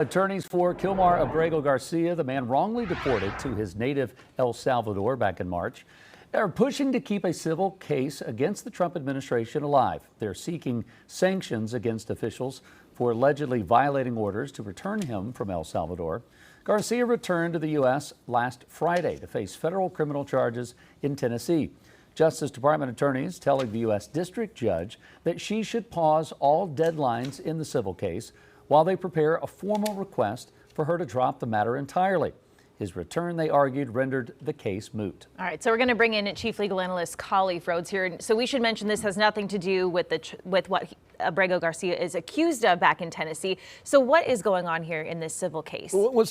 Attorneys for Kilmar Abrego Garcia, the man wrongly deported to his native El Salvador back in March, are pushing to keep a civil case against the Trump administration alive. They're seeking sanctions against officials for allegedly violating orders to return him from El Salvador. Garcia returned to the U.S. last Friday to face federal criminal charges in Tennessee. Justice Department attorneys telling the U.S. District Judge that she should pause all deadlines in the civil case while they prepare a formal request for her to drop the matter entirely. His return, they argued, rendered the case moot. All right, so we're going to bring in Chief Legal Analyst Khalif Rhodes here. So we should mention this has nothing to do with what Abrego Garcia is accused of back in Tennessee. So what is going on here in this civil case? Well,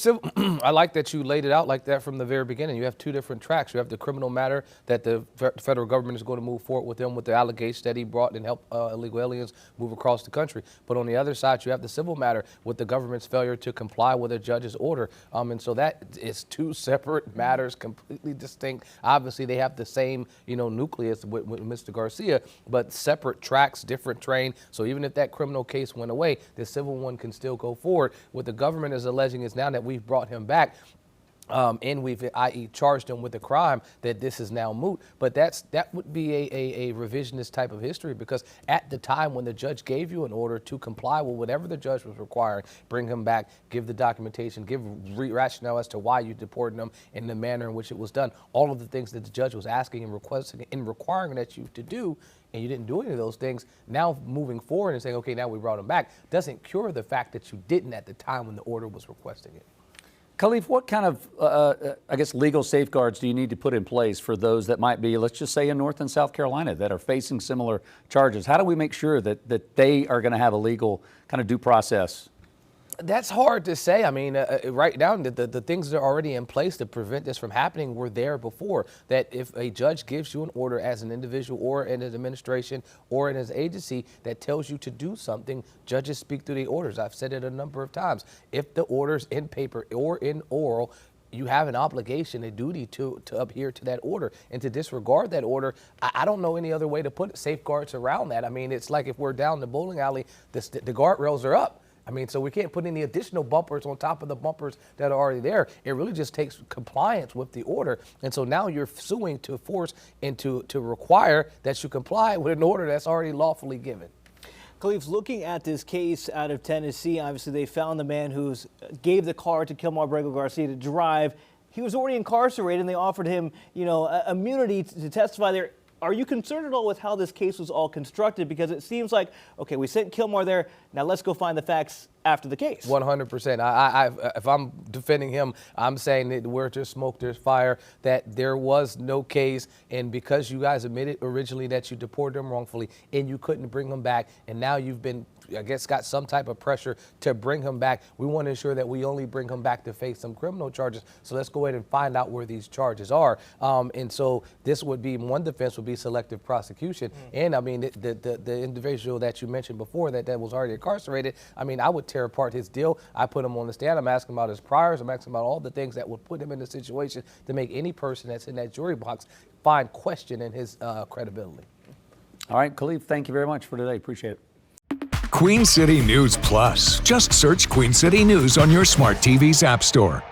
I like that you laid it out like that from the very beginning. You have two different tracks. You have the criminal matter that the federal government is going to move forward with him with the allegation that he brought and helped illegal aliens move across the country. But on the other side, you have the civil matter with the government's failure to comply with a judge's order. And so that is two separate matters, completely distinct. Obviously, they have the same, nucleus with Mr. Garcia, but separate tracks, different train. So even if that criminal case went away, the civil one can still go forward. What the government is alleging is now that we've brought him back, and we've, i.e., charged him with a crime, that this is now moot. But that would be a revisionist type of history, because at the time when the judge gave you an order to comply with whatever the judge was requiring, bring him back, give the documentation, give rationale as to why you deported him in the manner in which it was done, all of the things that the judge was asking and requesting and requiring that you to do, and you didn't do any of those things, now moving forward and saying, okay, now we brought him back, doesn't cure the fact that you didn't at the time when the order was requesting it. Khalif, what kind of, legal safeguards do you need to put in place for those that might be, let's just say, in North and South Carolina that are facing similar charges? How do we make sure that they are going to have a legal kind of due process? That's hard to say. I mean, right now, the things that are already in place to prevent this from happening were there before. That if a judge gives you an order as an individual or in an administration or in an agency that tells you to do something, judges speak through the orders. I've said it a number of times. If the order's in paper or in oral, you have an obligation, a duty to adhere to that order, and to disregard that order. I don't know any other way to put it, safeguards around that. I mean, it's like if we're down the bowling alley, the guardrails are up. I mean, so we can't put any additional bumpers on top of the bumpers that are already there. It really just takes compliance with the order. And so now you're suing to force and to require that you comply with an order that's already lawfully given. Khalif's looking at this case out of Tennessee. Obviously, they found the man who gave the car to Kilmar Abrego Garcia to drive. He was already incarcerated, and they offered him, immunity to testify there. Are you concerned at all with how this case was all constructed? Because it seems like, okay, we sent Kilmar there, now let's go find the facts after the case. 100%. If I'm defending him, I'm saying that where there's smoke, there's fire, that there was no case, and because you guys admitted originally that you deported him wrongfully and you couldn't bring him back, and now you've been, I guess, got some type of pressure to bring him back, we want to ensure that we only bring him back to face some criminal charges. So let's go ahead and find out where these charges are. And so this would be, one defense would be selective prosecution. And I mean, the individual that you mentioned before that was already incarcerated, I mean, I would tear apart his deal. I put him on the stand. I'm asking about his priors. I'm asking about all the things that would put him in a situation to make any person that's in that jury box find question in his credibility. All right, Khalif, thank you very much for today. Appreciate it. Queen City News Plus. Just search Queen City News on your smart TV's app store.